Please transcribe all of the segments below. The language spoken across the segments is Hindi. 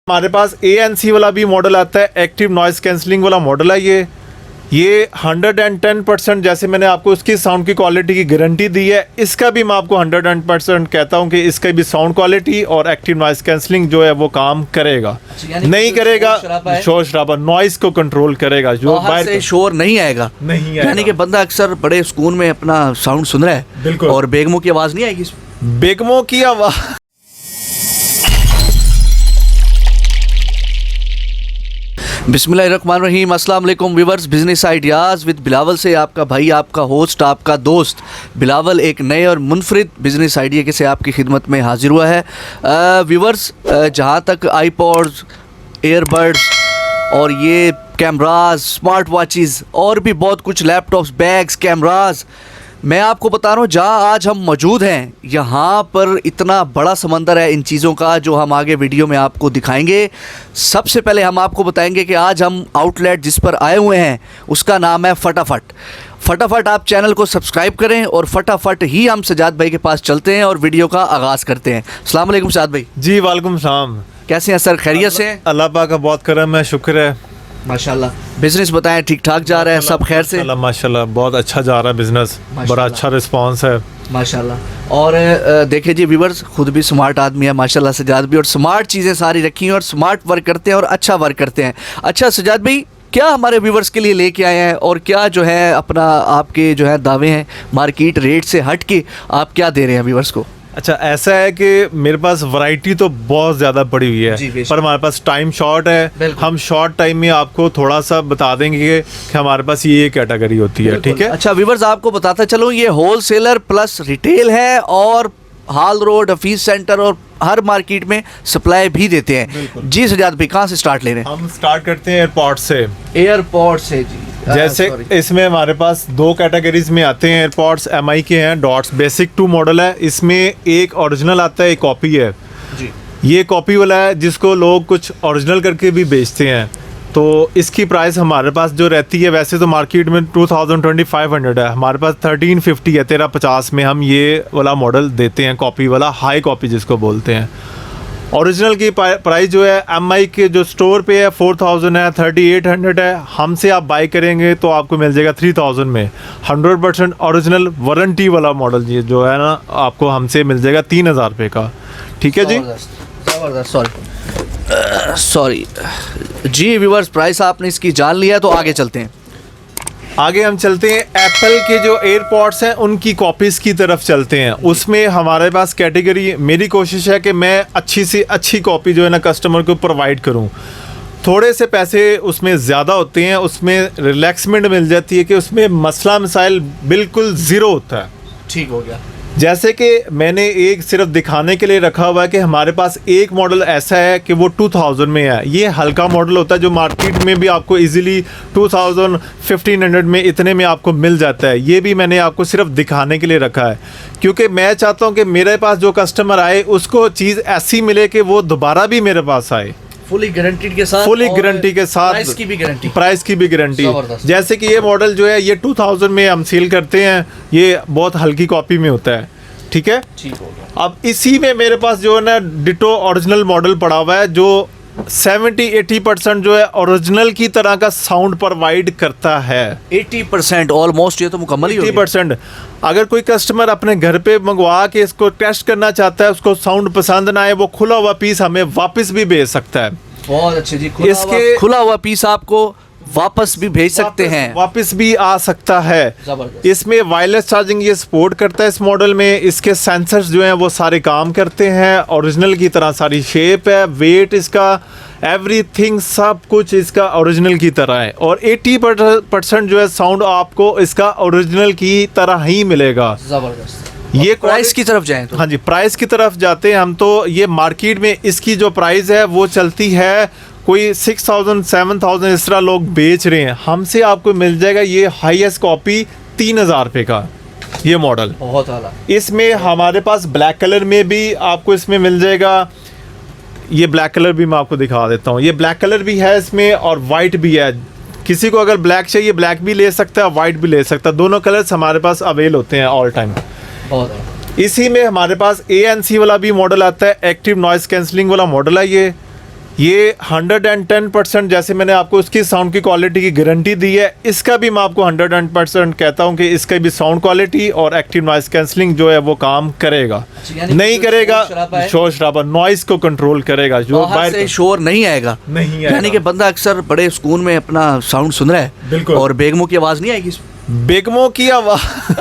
हमारे पास ANC वाला भी मॉडल आता है, एक्टिव नॉइस कैंसलिंग वाला मॉडल है ये 110% जैसे मैंने आपको उसकी साउंड की क्वालिटी की गारंटी दी है, इसका भी मैं आपको 100% कहता हूँ कि इसका भी साउंड क्वालिटी और एक्टिव नॉइस कैंसलिंग जो है वो काम करेगा। नहीं करेगा, शोर शराबा नॉइस को कंट्रोल करेगा, जो बाहर से शोर नहीं आएगा। यानी कि बंदा अक्सर बड़े सुकून में अपना साउंड सुन रहा है, बिल्कुल, और बेगमों की आवाज़ नहीं आएगी। बेगमों की आवाज़ बिस्मिल्लाहिर्रहमानिर्रहीम, अस्सलाम वालेकुम viewers. Business ideas with Bilawal से आपका भाई, आपका होस्ट, आपका दोस्त बिलावल एक नए और मुनफरिद बिजनेस आइडिया के से आपकी खिदमत में हाजिर हुआ है। व्यूअर्स, जहाँ तक आईपॉड्स, एयरबड्स और ये कैमराज, स्मार्ट वॉचेस और भी बहुत कुछ, लैपटॉप्स, बैग्स, कैमराज, मैं आपको बता रहा हूँ जहाँ आज हम मौजूद हैं यहाँ पर इतना बड़ा समंदर है इन चीज़ों का, जो हम आगे वीडियो में आपको दिखाएंगे। सबसे पहले हम आपको बताएंगे कि आज हम आउटलेट जिस पर आए हुए हैं उसका नाम है फटाफट। फटाफट आप चैनल को सब्सक्राइब करें और फटाफट ही हम सजाद भाई के पास चलते हैं और वीडियो का आगाज़ करते हैं। अस्सलाम वालेकुम सजाद भाई। जी वालेकुम सलाम। कैसे हैं सर, खैरियत से? अल्लाह पाक का बहुत करम है, शुक्र है माशाल्लाह। बिजनेस बताएं, ठीक ठाक जा रहा है सब खैर से? माशाल्लाह बहुत अच्छा जा रहा है बिजनेस, बड़ा अच्छा रिस्पांस है माशाल्लाह। और देखिए जी व्यूअर्स, खुद भी स्मार्ट आदमी है माशाल्लाह सजाद भी, और स्मार्ट चीज़ें सारी रखी हैं और स्मार्ट वर्क करते हैं और अच्छा वर्क करते हैं। अच्छा सजाद भाई, क्या हमारे व्यूवर्स के लिए लेके आए हैं और क्या जो है अपना आपके जो है दावे हैं मार्केट रेट से हट के आप क्या दे रहे हैं व्यूवर्स को? अच्छा, ऐसा है कि मेरे पास वैरायटी तो बहुत ज़्यादा पड़ी हुई है, पर हमारे पास टाइम शॉर्ट है। हम शॉर्ट टाइम में आपको थोड़ा सा बता देंगे कि हमारे पास ये कैटेगरी होती है, ठीक है? अच्छा व्यूवर्स, आपको बताता चलो, ये होलसेलर प्लस रिटेल है और हाल रोड, हफीज सेंटर और हर मार्केट में सप्लाई भी देते हैं। जी सजाद भाई, कहाँ से स्टार्ट ले रहे हैं? हम स्टार्ट करते हैं एयरपोर्ट से। एयरपोर्ट से जी। जैसे इसमें हमारे पास दो कैटेगरीज में आते हैं एयरपोर्ट्स, MI के हैं, डॉट्स बेसिक 2 मॉडल है। इसमें एक ओरिजिनल आता है, एक कॉपी है जी। ये कॉपी वाला है जिसको लोग कुछ ओरिजिनल करके भी बेचते हैं, तो इसकी प्राइस हमारे पास जो रहती है, वैसे तो मार्केट में 2000-2500 है, हमारे पास 1350 है, 1350 में हम ये वाला मॉडल देते हैं, कॉपी वाला, हाई कॉपी जिसको बोलते हैं। ओरिजिनल की प्राइस जो है MI के जो स्टोर पे है 4000 है, 3800 है। हमसे आप बाई करेंगे तो आपको मिल जाएगा 3000 में। 100% ओरिजिनल वारंटी वाला मॉडल ये जो है ना, आपको हमसे मिल जाएगा 3000 रुपये का, ठीक है जी? सॉरी जी व्यूअर्स, प्राइस आपने इसकी जान लिया, तो आगे चलते हैं। आगे हम चलते हैं एप्पल के जो एयरपॉड्स हैं उनकी कॉपीज़ की तरफ चलते हैं। उसमें हमारे पास कैटेगरी, मेरी कोशिश है कि मैं अच्छी से अच्छी कॉपी जो है ना कस्टमर को प्रोवाइड करूं। थोड़े से पैसे उसमें ज़्यादा होते हैं, उसमें रिलैक्समेंट मिल जाती है कि उसमें मसला मसाइल बिल्कुल ज़ीरो होता है। ठीक हो गया। जैसे कि मैंने एक सिर्फ दिखाने के लिए रखा हुआ है कि हमारे पास एक मॉडल ऐसा है कि वो 2000 में है। ये हल्का मॉडल होता है जो मार्केट में भी आपको इजीली 2000-1500 में इतने में आपको मिल जाता है। ये भी मैंने आपको सिर्फ दिखाने के लिए रखा है, क्योंकि मैं चाहता हूँ कि मेरे पास जो कस्टमर आए उसको चीज़ ऐसी मिले कि वो दोबारा भी मेरे पास आए, फुली गारंटीड के साथ, प्राइस की भी गारंटी। जैसे कि ये मॉडल जो है ये 2000 में हम सेल करते हैं, ये बहुत हल्की कॉपी में होता है, ठीक है? ठीक हो गया। अब इसी में मेरे पास जो है ना डिटो ओरिजिनल मॉडल पड़ा हुआ है जो 70-80% जो है ओरिजिनल की तरह का साउंड प्रोवाइड करता है। 80% ऑलमोस्ट, ये तो मुकम्मल ही 80%। अगर कोई कस्टमर अपने घर पे मंगवा के इसको टेस्ट करना चाहता है, उसको साउंड पसंद ना आए, वो खुला हुआ पीस हमें वापस भी भेज सकता है। बहुत अच्छे जी, खुला हुआ पीस आपको वापस भी भेज सकते हैं, वापस भी आ सकता है। इसमें वायरलेस चार्जिंग ये सपोर्ट करता है इस मॉडल में। इसके सेंसर्स जो हैं वो सारे काम करते हैं, ओरिजिनल की तरह सारी शेप है, वेट इसका, एवरीथिंग सब कुछ इसका ओरिजिनल की तरह है। और 80% जो है साउंड आपको इसका ओरिजिनल की तरह ही मिलेगा। जबरदस्त। ये प्राइस की तरफ जाएं तो? हाँ जी, प्राइस की तरफ जाते हैं हम तो ये मार्केट में इसकी जो प्राइस है वो चलती है कोई 6000-7000 इस तरह लोग बेच रहे हैं। हमसे आपको मिल जाएगा ये हाईएस्ट कॉपी 3000 रुपये का ये मॉडल। बहुत आला। इसमें हमारे पास ब्लैक कलर में भी आपको इसमें मिल जाएगा। ये ब्लैक कलर भी मैं आपको दिखा देता हूँ, ये ब्लैक कलर भी है इसमें और वाइट भी है। किसी को अगर ब्लैक चाहिए ब्लैक भी ले सकता है, वाइट भी ले सकता है, दोनों कलर्स हमारे पास अवेल होते हैं ऑल टाइम। इसी में हमारे पास ANC वाला भी मॉडल आता है, एक्टिव नॉइस कैंसलिंग वाला मॉडल है ये 110% जैसे मैंने आपको उसकी साउंड की क्वालिटी की गारंटी दी है, इसका भी मैं आपको 110% कहता हूँ कि इसका भी साउंड क्वालिटी और एक्टिव नॉइस कैंसलिंग जो है वो काम करेगा। नहीं करेगा, शोर शराबा नॉइस को कंट्रोल करेगा, जो बाहर से शोर नहीं आएगा। नहीं यानी कि बंदा अक्सर बड़े सुकून में अपना साउंड सुन रहा है, बिल्कुल, और बेगमों की आवाज़ नहीं आएगी। बेगमों की आवाज़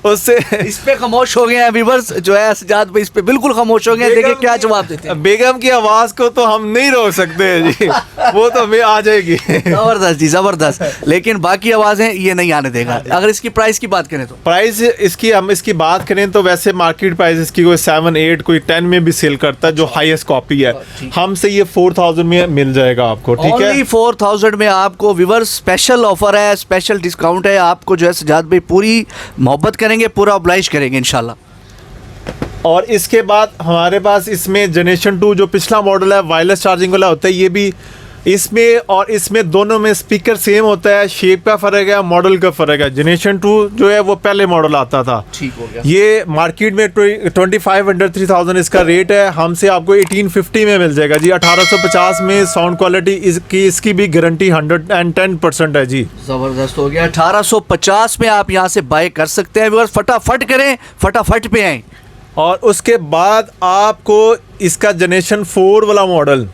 उससे इस पे खामोश हो गए हैं व्यूअर्स जो है, सजाद भाई इस पे बिल्कुल खामोश हो गए हैं। देखिए क्या जवाब देते हैं। बेगम की आवाज को तो हम नहीं रोक सकते जी, वो तो हमें आ जाएगी। जबरदस्त जी, जबरदस्त। लेकिन बाकी आवाजें ये नहीं आने देगा। अगर इसकी प्राइस की बात करें तो प्राइस इसकी, हम इसकी बात करें तो वैसे मार्केट प्राइस इसकी कोई 7-8 कोई 10 में भी सेल करता है, जो हाईएस्ट कॉपी है। हमसे ये 4000 में मिल जाएगा आपको, ठीक है। 4000 में आपको व्यूअर्स स्पेशल ऑफर है, स्पेशल डिस्काउंट है। आपको जो है सजाद भाई पूरी मोहब्बत करेंगे, पूरा ऑब्लाइज करेंगे इंशाल्लाह। और इसके बाद हमारे पास इसमें जनरेशन 2 जो पिछला मॉडल है वायरलेस चार्जिंग वाला होता है, ये भी इसमें और इसमें दोनों में स्पीकर सेम होता है, शेप का फ़र्क है, मॉडल का फ़र्क है। जनरेशन 2 जो है वो पहले मॉडल आता था, ठीक हो गया। ये मार्केट में 2500-3000 इसका रेट है, हमसे आपको 1850 में मिल जाएगा जी। 1850 में साउंड क्वालिटी इसकी भी गारंटी 110% है जी। ज़बरदस्त हो गया। 1850 में आप यहाँ से बाय कर सकते हैं व्यूअर्स, फटाफट करें, फटाफट पे आएँ। और उसके बाद आपको इसका जनरेशन 4 वाला मॉडल,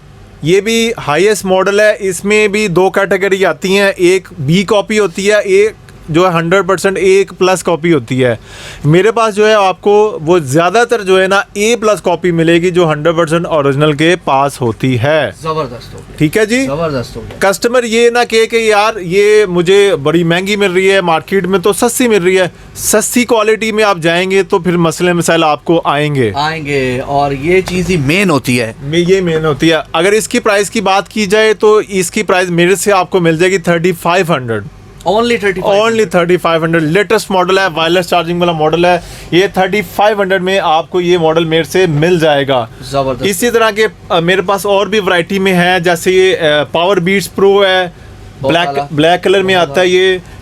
ये भी हाईएस्ट मॉडल है। इसमें भी 2 कैटेगरी आती हैं, एक बी कॉपी होती है, एक जो है 100% A+ कॉपी होती है। मेरे पास जो है आपको वो ज़्यादातर जो है ना A+ कॉपी मिलेगी, जो 100% ओरिजिनल के पास होती है। ज़बरदस्त हो गया, ठीक है जी, ज़बरदस्त हो गया। कस्टमर ये ना कहे कि यार ये मुझे बड़ी महंगी मिल रही है, मार्केट में तो सस्ती मिल रही है। सस्ती क्वालिटी में आप जाएंगे तो फिर मसले मसाइल आपको आएंगे, और ये चीज़ ही मेन होती है। ये मेन होती है। अगर इसकी प्राइस की बात की जाए तो इसकी प्राइस मेरे से आपको मिल जाएगी 3500, ओनली 3500। लेटेस्ट मॉडल है, वायरलेस चार्जिंग वाला मॉडल है। ये 3500 में आपको ये मॉडल मेरे से मिल जाएगा। जबरदस्त। इसी तरह के मेरे पास और भी वैरायटी में है, जैसे ये पावर बीट्स प्रो है, ब्लैक कलर में आता है।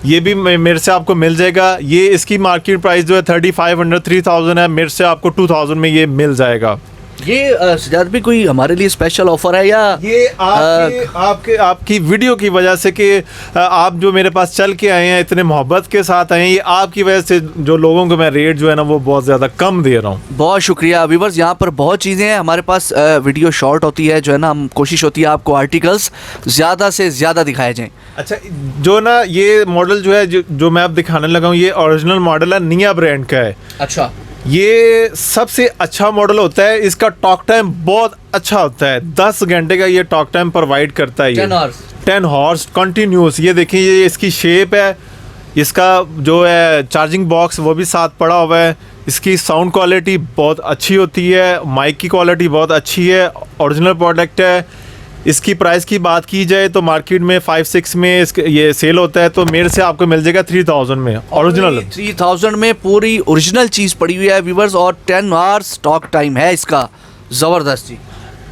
ये भी मेरे से आपको मिल जाएगा। ये इसकी मार्केट प्राइस जो है 3500-3000 है, मेरे से आपको 2000 में ये मिल जाएगा। ये सजाद भी कोई हमारे लिए स्पेशल ऑफर है, या ये आपकी वीडियो की वजह से कि आप जो मेरे पास चल के आए हैं, इतने मोहब्बत के साथ आए हैं, ये आपकी वजह से जो लोगों को मैं रेट जो है ना वो बहुत ज़्यादा कम दे रहा हूँ। बहुत शुक्रिया व्यूअर्स। यहाँ पर बहुत चीज़ें हैं हमारे पास। वीडियो शॉर्ट होती है जो है ना, हम कोशिश होती है आपको आर्टिकल्स ज़्यादा से ज़्यादा दिखाए जाएँ। अच्छा, जो ना ये मॉडल जो है जो मैं अब दिखाने लगा हूँ, ये ओरिजिनल मॉडल है, निया ब्रांड का है। अच्छा, ये सबसे अच्छा मॉडल होता है। इसका टॉक टाइम बहुत अच्छा होता है, 10 घंटे का ये टॉक टाइम प्रोवाइड करता है। 10 हॉर्स कंटिन्यूस। ये देखिए, ये इसकी शेप है, इसका जो है चार्जिंग बॉक्स वो भी साथ पड़ा हुआ है। इसकी साउंड क्वालिटी बहुत अच्छी होती है, माइक की क्वालिटी बहुत अच्छी है, ओरिजिनल प्रोडक्ट है। इसकी प्राइस की बात की जाए तो मार्केट में 5-6 में ये सेल होता है, तो मेरे से आपको मिल जाएगा 3000 में ओरिजिनल। 3000 में पूरी ओरिजिनल चीज़ पड़ी हुई है व्यूअर्स, और 10 आवर्स टॉक टाइम है इसका। ज़बरदस्त जी।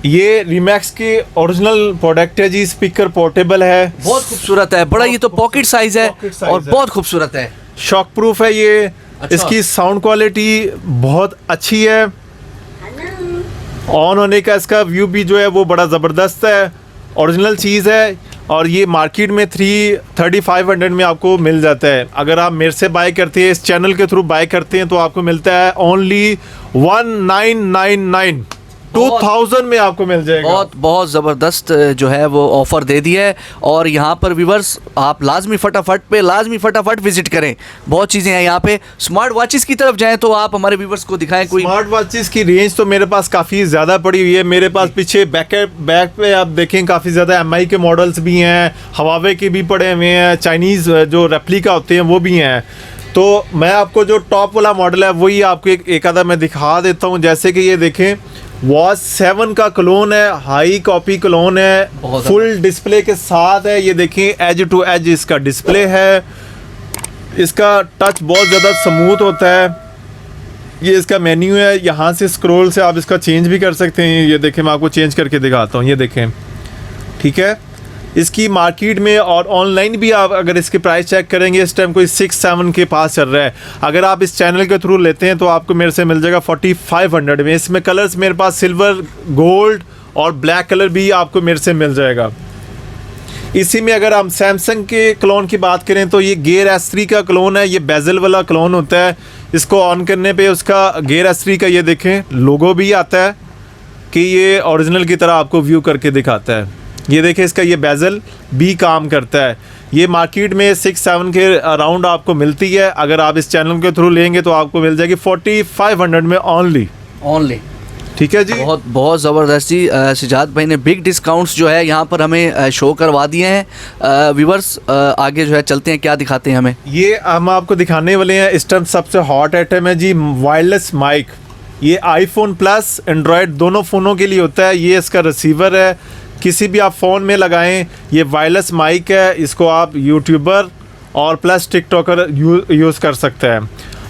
ये रिमैक्स के ओरिजिनल प्रोडक्ट है जी। स्पीकर पोर्टेबल है, बहुत खूबसूरत है, बड़ा। ये तो पॉकेट साइज है और बहुत खूबसूरत है, शॉक प्रूफ है ये। अच्छा। इसकी साउंड क्वालिटी बहुत अच्छी है। ऑन होने का इसका व्यू भी जो है वो बड़ा ज़बरदस्त है, ओरिजिनल चीज़ है। और ये मार्केट में 3500 में आपको मिल जाता है। अगर आप मेरे से बाय करते हैं, इस चैनल के थ्रू बाय करते हैं, तो आपको मिलता है ओनली 1999, 2000 में आपको मिल जाएगा। बहुत ज़बरदस्त जो है वो ऑफ़र दे दिया है। और यहाँ पर व्यूअर्स आप लाजमी फटाफट विजिट करें। बहुत चीज़ें हैं यहाँ पे। स्मार्ट वॉचेस की तरफ जाएं तो आप हमारे व्यूअर्स को दिखाएं कोई। स्मार्ट वॉचेस की रेंज तो मेरे पास काफ़ी ज़्यादा पड़ी हुई है। मेरे पास पीछे बैक पे आप देखें काफ़ी ज़्यादा MI के मॉडल्स भी हैं, हवावे के भी पड़े हुए हैं, चाइनीज़ जो रेप्लिका होते हैं वो भी हैं। तो मैं आपको जो टॉप वाला मॉडल है वही आपको एक आधा मैं दिखा देता हूँ। जैसे कि ये देखें, वॉच 7 का क्लोन है, हाई कॉपी क्लोन है, फुल डिस्प्ले के साथ है। ये देखें, एज टू एज इसका डिस्प्ले है। इसका टच बहुत ज़्यादा स्मूथ होता है। ये इसका मेन्यू है, यहाँ से स्क्रॉल से आप इसका चेंज भी कर सकते हैं। ये देखें, मैं आपको चेंज करके दिखाता हूँ। ये देखें, ठीक है। इसकी मार्केट में और ऑनलाइन भी आप अगर इसकी प्राइस चेक करेंगे, इस टाइम कोई 6-7 के पास चल रहा है। अगर आप इस चैनल के थ्रू लेते हैं तो आपको मेरे से मिल जाएगा 4500 में। इसमें कलर्स मेरे पास सिल्वर, गोल्ड और ब्लैक कलर भी आपको मेरे से मिल जाएगा। इसी में अगर हम सैमसंग के क्लोन की बात करें तो ये गियर S3 का क्लोन है, ये बेजल वाला क्लोन होता है। इसको ऑन करने पे उसका गियर S3 का ये देखें लोगो भी आता है कि ये ओरिजिनल की तरह आपको व्यू करके दिखाता है। ये देखें इसका ये बेजल भी काम करता है। ये मार्केट में 6-7 के अराउंड आपको मिलती है, अगर आप इस चैनल के थ्रू लेंगे तो आपको मिल जाएगी 4500 में ओनली। ठीक है जी, बहुत बहुत ज़बरदस्त जी। सिजाद भाई ने बिग डिस्काउंट्स जो है यहाँ पर हमें शो करवा दिए हैं। व्यूवर्स आगे जो है चलते हैं, क्या दिखाते हैं हमें? ये हम आपको दिखाने वाले हैं इस टाइम सबसे हॉट आइटम है जी, वायरलेस माइक। ये आईफोन प्लस एंड्रॉयड दोनों फ़ोनों के लिए होता है। ये इसका रिसीवर है, किसी भी आप फ़ोन में लगाएं। ये वायरलेस माइक है, इसको आप यूट्यूबर और प्लस टिकटॉकर यूज़ कर सकते हैं।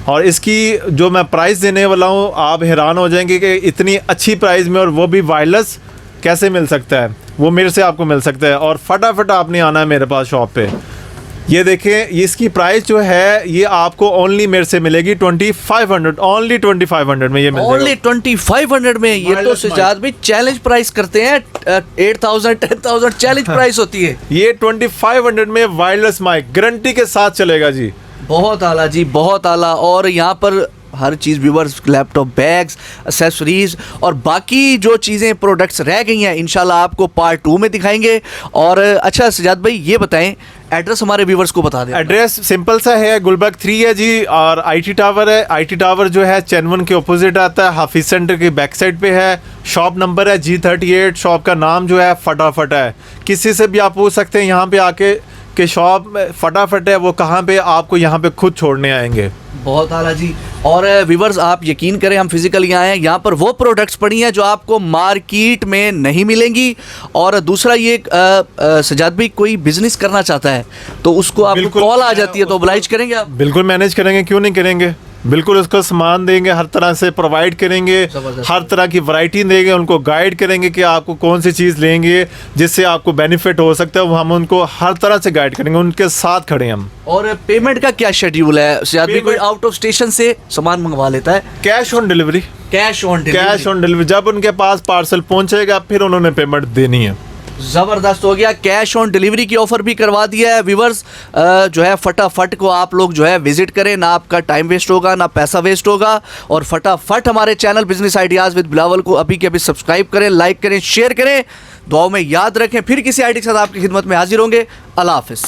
और इसकी जो मैं प्राइस देने वाला हूँ आप हैरान हो जाएंगे कि इतनी अच्छी प्राइस में और वो भी वायरलेस कैसे मिल सकता है। वो मेरे से आपको मिल सकता है और फटाफट आपने आना है मेरे पास शॉप पे। ये देखें, इसकी प्राइस जो है ये आपको ओनली मेरे से मिलेगी 2500, ओनली 2500 में ये मिल ओनली 2500 में। ये तो Wireless सिजाद भाई चैलेंज प्राइस करते हैं, 8000 10,000 चैलेंज प्राइस होती है। ये 2500 में वायरलेस माइक गारंटी के साथ चलेगा जी। बहुत आला जी, बहुत आला। और यहाँ पर हर चीज़ व्यूवर्स, लैपटॉप, बैग्स, एक्सेसरीज और बाकी जो चीज़ें प्रोडक्ट्स रह गई हैं इंशाल्लाह आपको पार्ट 2 में दिखाएंगे। और अच्छा सिजाद भाई ये बताएं, एड्रेस हमारे व्यूवर्स को बता दें। एड्रेस सिंपल सा है, गुलबर्ग 3 है जी, और IT टावर है। IT टावर जो है चैनवन के ऑपोजिट आता है, हाफिज सेंटर की बैक साइड पे है। शॉप नंबर है G38। शॉप का नाम जो है फटाफट है। किसी से भी आप पूछ सकते हैं यहाँ पे आके कि शॉप फटाफट है वो कहाँ पे, आपको यहाँ पे खुद छोड़ने आएंगे। बहुत आला जी। और व्यूवर्स आप यकीन करें, हम फिजिकली आए हैं, यहाँ पर वो प्रोडक्ट्स पड़ी हैं जो आपको मार्केट में नहीं मिलेंगी। और दूसरा ये सजाद भाई कोई बिजनेस करना चाहता है तो उसको आपको बिल्कुल, कॉल आ जाती है तो oblige करेंगे आप? बिल्कुल मैनेज करेंगे, क्यों नहीं करेंगे। बिल्कुल उसको सामान देंगे, हर तरह से प्रोवाइड करेंगे, ज़बरदस्त। हर तरह की वैरायटी देंगे, उनको गाइड करेंगे कि आपको कौन सी चीज़ लेंगे जिससे आपको बेनिफिट हो सकता है। वो हम उनको हर तरह से गाइड करेंगे, उनके साथ खड़े हैं हम। और पेमेंट का क्या शेड्यूल है? सिजाद भाई कोई आउट ऑफ स्टेशन से सामान मंगवा लेता है, cash on delivery, cash on delivery. जब उनके पास पार्सल पहुंचेगा फिर उन्होंने पेमेंट देनी है। ज़बरदस्त हो गया, कैश ऑन डिलीवरी की ऑफ़र भी करवा दिया है। व्यूवर्स जो है फटाफट को आप लोग जो है विजिट करें, ना आपका टाइम वेस्ट होगा ना पैसा वेस्ट होगा। और फटाफट हमारे channel business ideas with Bilawal को अभी के अभी सब्सक्राइब करें, लाइक करें, शेयर करें, दुआओं में याद रखें। फिर किसी आइडिया के साथ आपकी खिदमत में हाजिर होंगे। अल्लाह हाफिज़।